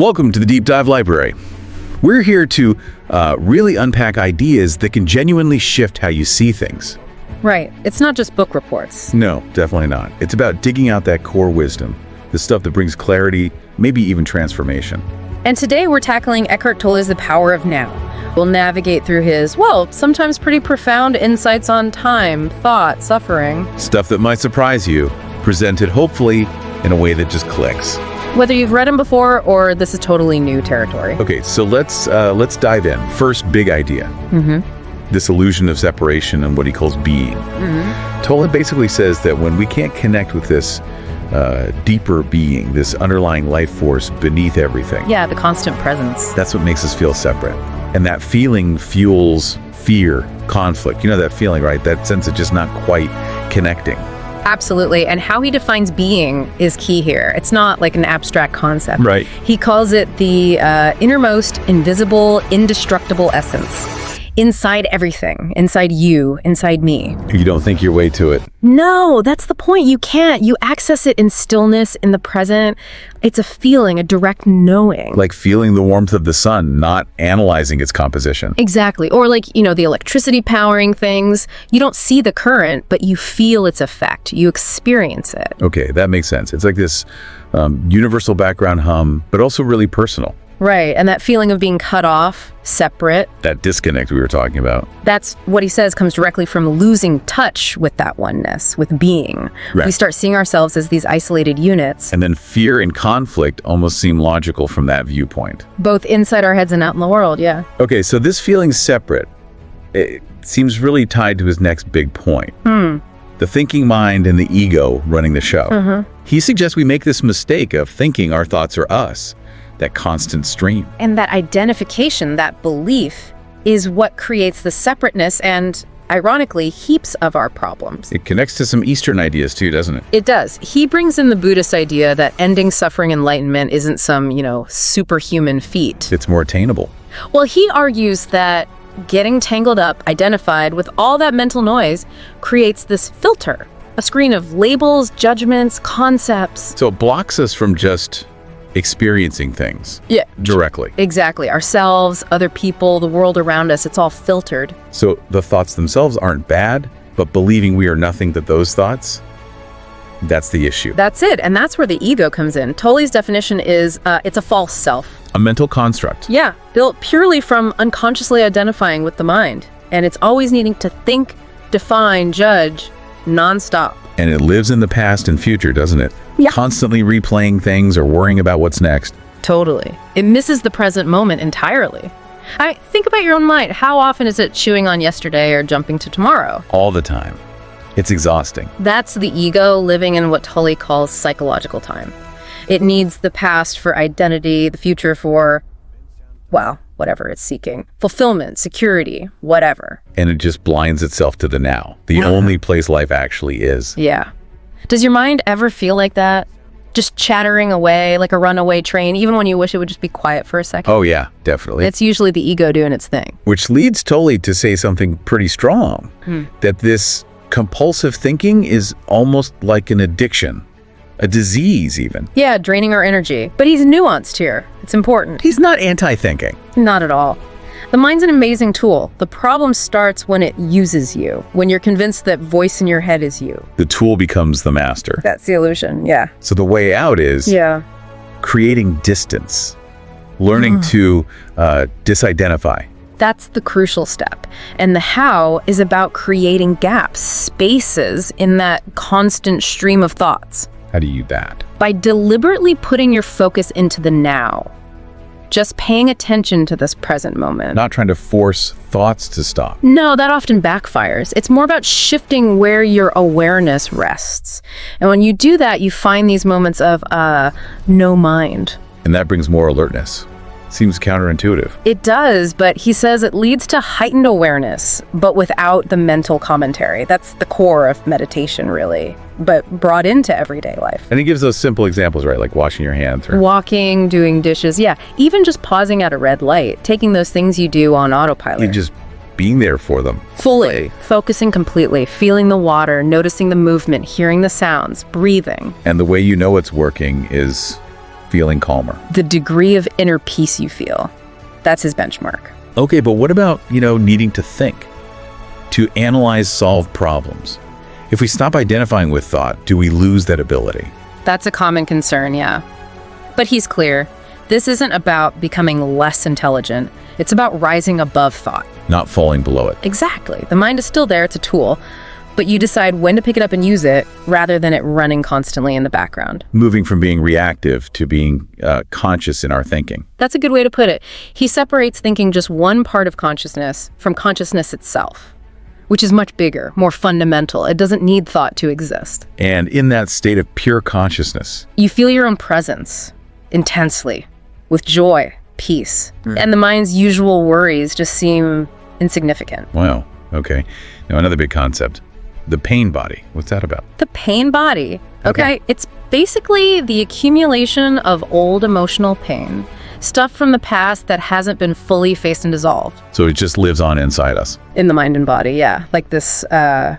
Welcome to the Deep Dive Library. We're here to really unpack ideas that can genuinely shift how you see things. Right. It's not just book reports. No, definitely not. It's about digging out that core wisdom, the stuff that brings clarity, maybe even transformation. And today we're tackling Eckhart Tolle's The Power of Now. We'll navigate through his, sometimes pretty profound insights on time, thought, suffering. Stuff that might surprise you, presented hopefully in a way that just clicks. Whether you've read him before or this is totally new territory. Okay, so let's dive in. First big idea. This illusion of separation and what he calls being. Tolle basically says that when we can't connect with this deeper being, this underlying life force beneath everything. Yeah, the constant presence. That's what makes us feel separate. And that feeling fuels fear, conflict. You know that feeling, right? That sense of just not quite connecting. Absolutely. And how he defines being is key here. It's not like an abstract concept. Right. He calls it the innermost, invisible, indestructible essence. Inside everything. Inside you. Inside me. You don't think your way to it. No, that's the point. You can't. You access it in stillness, in the present. It's a feeling, a direct knowing. Like feeling the warmth of the sun, not analyzing its composition. Exactly. Or like, the electricity powering things. You don't see the current, but you feel its effect. You experience it. Okay, that makes sense. It's like this universal background hum, but also really personal. Right. And that feeling of being cut off, separate. That disconnect we were talking about. That's what he says comes directly from losing touch with that oneness, with being. Right. We start seeing ourselves as these isolated units. And then fear and conflict almost seem logical from that viewpoint. Both inside our heads and out in the world, yeah. Okay, so this feeling separate, it seems really tied to his next big point. The thinking mind and the ego running the show. He suggests we make this mistake of thinking our thoughts are us. That constant stream. And that identification, that belief, is what creates the separateness and, ironically, heaps of our problems. It connects to some Eastern ideas too, doesn't it? It does. He brings in the Buddhist idea that ending suffering enlightenment isn't some, superhuman feat. It's more attainable. Well, he argues that getting tangled up, identified with all that mental noise, creates this filter, a screen of labels, judgments, concepts. So it blocks us from just experiencing things directly. Exactly. Ourselves, other people, the world around us, it's all filtered. So the thoughts themselves aren't bad, but believing we are nothing but those thoughts, that's the issue. That's it. And that's where the ego comes in. Tolle's definition is it's a false self. A mental construct. Yeah, built purely from unconsciously identifying with the mind. And it's always needing to think, define, judge, nonstop. And it lives in the past and future, doesn't it? Yeah. Constantly replaying things or worrying about what's next. Totally. It misses the present moment entirely. Think about your own mind. How often is it chewing on yesterday or jumping to tomorrow? All the time. It's exhausting. That's the ego living in what Tolle calls psychological time. It needs the past for identity, the future for, whatever it's seeking. Fulfillment, security, whatever. And it just blinds itself to the now, the only place life actually is. Yeah. Does your mind ever feel like that? Just chattering away like a runaway train, even when you wish it would just be quiet for a second? Oh yeah, definitely. It's usually the ego doing its thing. Which leads Tolle to say something pretty strong, that this compulsive thinking is almost like an addiction, a disease even. Yeah, draining our energy. But he's nuanced here. It's important. He's not anti-thinking. Not at all. The mind's an amazing tool. The problem starts when it uses you, when you're convinced that voice in your head is you. The tool becomes the master. That's the illusion, yeah. So the way out is creating distance, learning to disidentify. That's the crucial step. And the how is about creating gaps, spaces in that constant stream of thoughts. How do you do that? By deliberately putting your focus into the now. Just paying attention to this present moment. Not trying to force thoughts to stop. No, that often backfires. It's more about shifting where your awareness rests. And when you do that, you find these moments of no mind. And that brings more alertness. Seems counterintuitive. It does, but he says it leads to heightened awareness, but without the mental commentary. That's the core of meditation, really, but brought into everyday life. And he gives those simple examples, right? Like washing your hands or walking, doing dishes. Yeah, even just pausing at a red light, taking those things you do on autopilot. You just being there for them. Fully, focusing completely, feeling the water, noticing the movement, hearing the sounds, breathing. And the way you know it's working is feeling calmer. The degree of inner peace you feel. That's his benchmark. Okay, but what about, needing to think, to analyze, solve problems? If we stop identifying with thought, do we lose that ability? That's a common concern, yeah. But he's clear. This isn't about becoming less intelligent. It's about rising above thought. Not falling below it. Exactly. The mind is still there. It's a tool. But you decide when to pick it up and use it rather than it running constantly in the background. Moving from being reactive to being conscious in our thinking. That's a good way to put it. He separates thinking just one part of consciousness from consciousness itself, which is much bigger, more fundamental. It doesn't need thought to exist. And in that state of pure consciousness, You feel your own presence intensely, with joy, peace. And the mind's usual worries just seem insignificant. wow, okay. Now another big concept, the pain body. What's that about? The pain body. Okay. It's basically the accumulation of old emotional pain, stuff from the past that hasn't been fully faced and dissolved. So it just lives on inside us. In the mind and body, yeah. Like this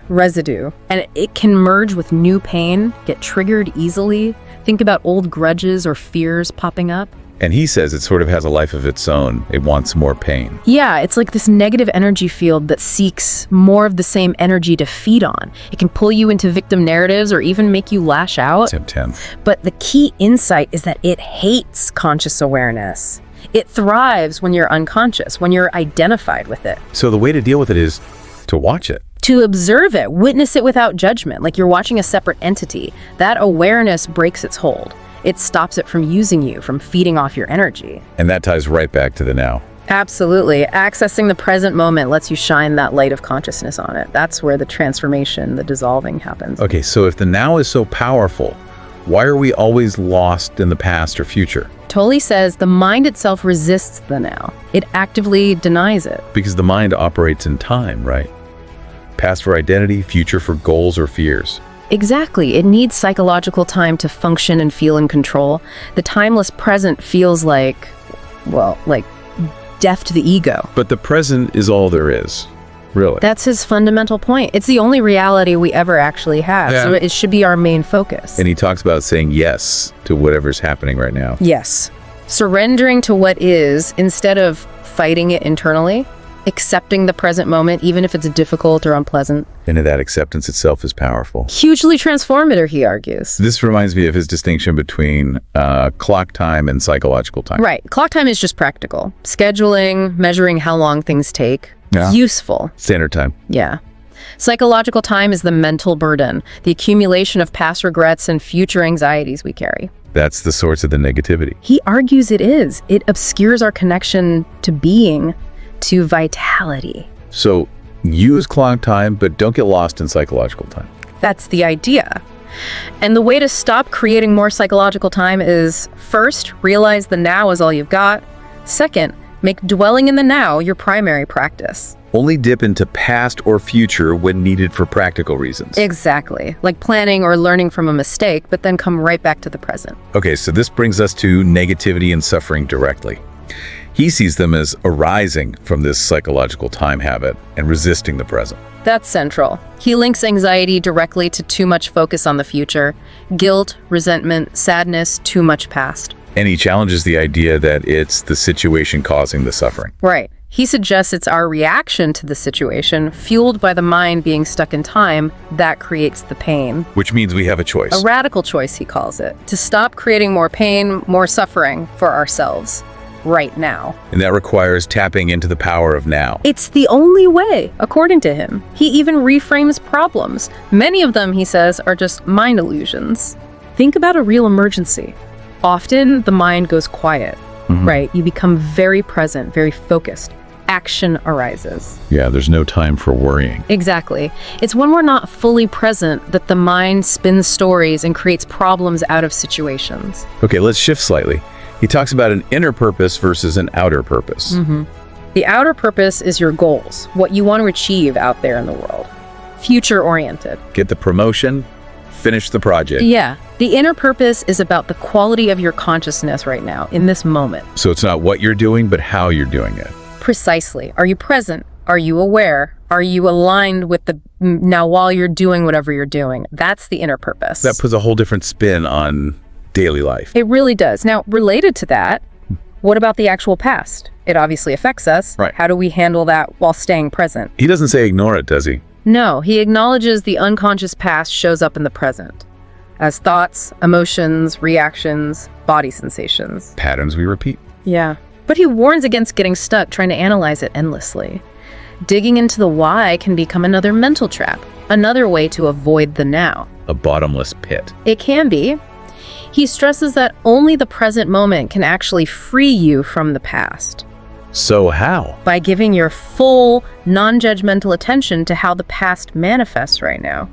residue. And it can merge with new pain, get triggered easily. Think about old grudges or fears popping up. And he says it sort of has a life of its own. It wants more pain. Yeah, it's like this negative energy field that seeks more of the same energy to feed on. It can pull you into victim narratives or even make you lash out. Tip 10. But the key insight is that it hates conscious awareness. It thrives when you're unconscious, when you're identified with it. So the way to deal with it is to watch it. To observe it, witness it without judgment, like you're watching a separate entity. That awareness breaks its hold. It stops it from using you, from feeding off your energy. And that ties right back to the now. Absolutely. Accessing the present moment lets you shine that light of consciousness on it. That's where the transformation, the dissolving happens. Okay, so if the now is so powerful, why are we always lost in the past or future? Tolle says the mind itself resists the now. It actively denies it. Because the mind operates in time, right? Past for identity, future for goals or fears. Exactly. It needs psychological time to function and feel in control. The timeless present feels like death to the ego. But the present is all there is, really. That's his fundamental point. It's the only reality we ever actually have. Yeah. So it should be our main focus. And he talks about saying yes to whatever's happening right now. Yes. Surrendering to what is instead of fighting it internally. Accepting the present moment, even if it's difficult or unpleasant. And that acceptance itself is powerful. Hugely transformative, he argues. This reminds me of his distinction between clock time and psychological time. Right. Clock time is just practical. Scheduling, measuring how long things take. Yeah. Useful. Standard time. Yeah. Psychological time is the mental burden, the accumulation of past regrets and future anxieties we carry. That's the source of the negativity. He argues it is. It obscures our connection to being, to vitality. So use clock time, but don't get lost in psychological time. That's the idea. And the way to stop creating more psychological time is, first, realize the now is all you've got. Second, make dwelling in the now your primary practice. Only dip into past or future when needed for practical reasons. Exactly. Like planning or learning from a mistake, but then come right back to the present. Okay, so this brings us to negativity and suffering directly. He sees them as arising from this psychological time habit and resisting the present. That's central. He links anxiety directly to too much focus on the future, guilt, resentment, sadness, too much past. And he challenges the idea that it's the situation causing the suffering. Right. He suggests it's our reaction to the situation, fueled by the mind being stuck in time, that creates the pain. Which means we have a choice. A radical choice, he calls it, to stop creating more pain, more suffering for ourselves. Right now. And that requires tapping into the power of now. It's the only way, according to him. He even reframes problems. Many of them, he says, are just mind illusions. Think about a real emergency. Often, the mind goes quiet, right? You become very present, very focused. Action arises. Yeah, there's no time for worrying. Exactly. It's when we're not fully present that the mind spins stories and creates problems out of situations. Okay, let's shift slightly. He talks about an inner purpose versus an outer purpose. The outer purpose is your goals, what you want to achieve out there in the world. Future-oriented. Get the promotion, finish the project. Yeah. The inner purpose is about the quality of your consciousness right now, in this moment. So it's not what you're doing, but how you're doing it. Precisely. Are you present? Are you aware? Are you aligned with the now while you're doing whatever you're doing? That's the inner purpose. That puts a whole different spin on daily life. It really does. Now, related to that, what about the actual past? It obviously affects us. Right. How do we handle that while staying present? He doesn't say ignore it, does he? No, he acknowledges the unconscious past shows up in the present as thoughts, emotions, reactions, body sensations. Patterns we repeat. Yeah. But he warns against getting stuck trying to analyze it endlessly. Digging into the why can become another mental trap, another way to avoid the now. A bottomless pit. It can be. He stresses that only the present moment can actually free you from the past. So how? By giving your full, non-judgmental attention to how the past manifests right now.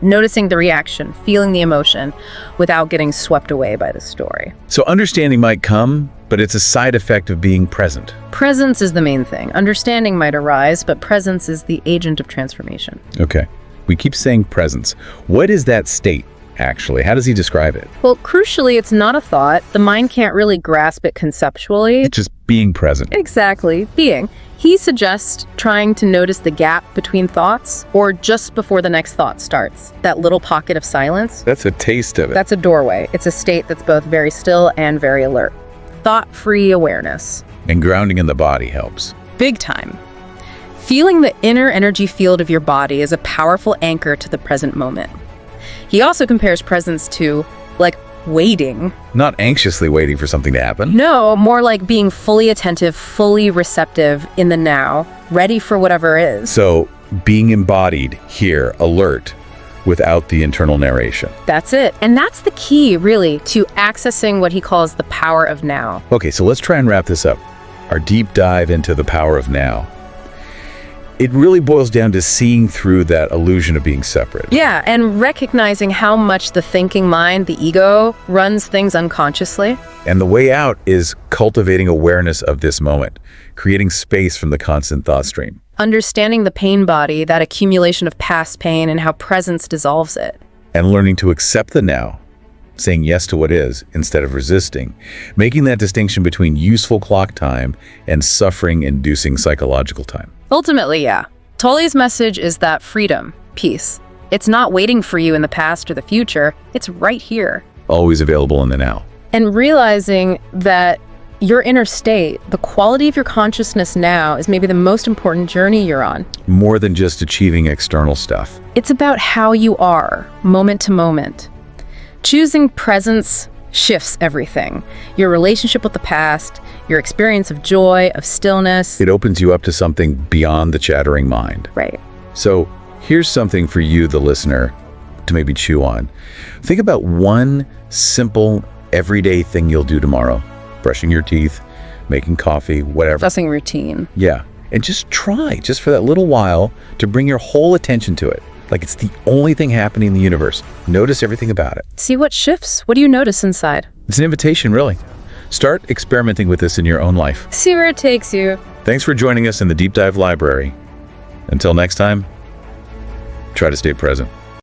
Noticing the reaction, feeling the emotion, without getting swept away by the story. So understanding might come, but it's a side effect of being present. Presence is the main thing. Understanding might arise, but presence is the agent of transformation. Okay. We keep saying presence. What is that state, actually? How does he describe it? Well, crucially, it's not a thought. The mind can't really grasp it conceptually. It's just being present. Exactly, being. He suggests trying to notice the gap between thoughts or just before the next thought starts. That little pocket of silence. That's a taste of it. That's a doorway. It's a state that's both very still and very alert. Thought-free awareness. And grounding in the body helps. Big time. Feeling the inner energy field of your body is a powerful anchor to the present moment. He also compares presence to, like, waiting. Not anxiously waiting for something to happen. No, more like being fully attentive, fully receptive in the now, ready for whatever is. So, being embodied here, alert, without the internal narration. That's it. And that's the key, really, to accessing what he calls the power of now. Okay, so let's try and wrap this up. Our deep dive into the power of now. It really boils down to seeing through that illusion of being separate. Yeah, and recognizing how much the thinking mind, the ego, runs things unconsciously. And the way out is cultivating awareness of this moment, creating space from the constant thought stream. Understanding the pain body, that accumulation of past pain, and how presence dissolves it. And learning to accept the now, saying yes to what is instead of resisting, making that distinction between useful clock time and suffering-inducing psychological time. Ultimately, yeah. Tolley's message is that freedom, peace. It's not waiting for you in the past or the future. It's right here. Always available in the now. And realizing that your inner state, the quality of your consciousness now, is maybe the most important journey you're on. More than just achieving external stuff. It's about how you are, moment to moment. Choosing presence shifts everything. Your relationship with the past, your experience of joy, of stillness. It opens you up to something beyond the chattering mind. Right. So here's something for you, the listener, to maybe chew on. Think about one simple, everyday thing you'll do tomorrow. Brushing your teeth, making coffee, whatever. Discussing routine. Yeah. And just try, just for that little while, to bring your whole attention to it. Like it's the only thing happening in the universe. Notice everything about it. See what shifts. What do you notice inside? It's an invitation, really. Start experimenting with this in your own life. See where it takes you. Thanks for joining us in the Deep Dive Library. Until next time, try to stay present.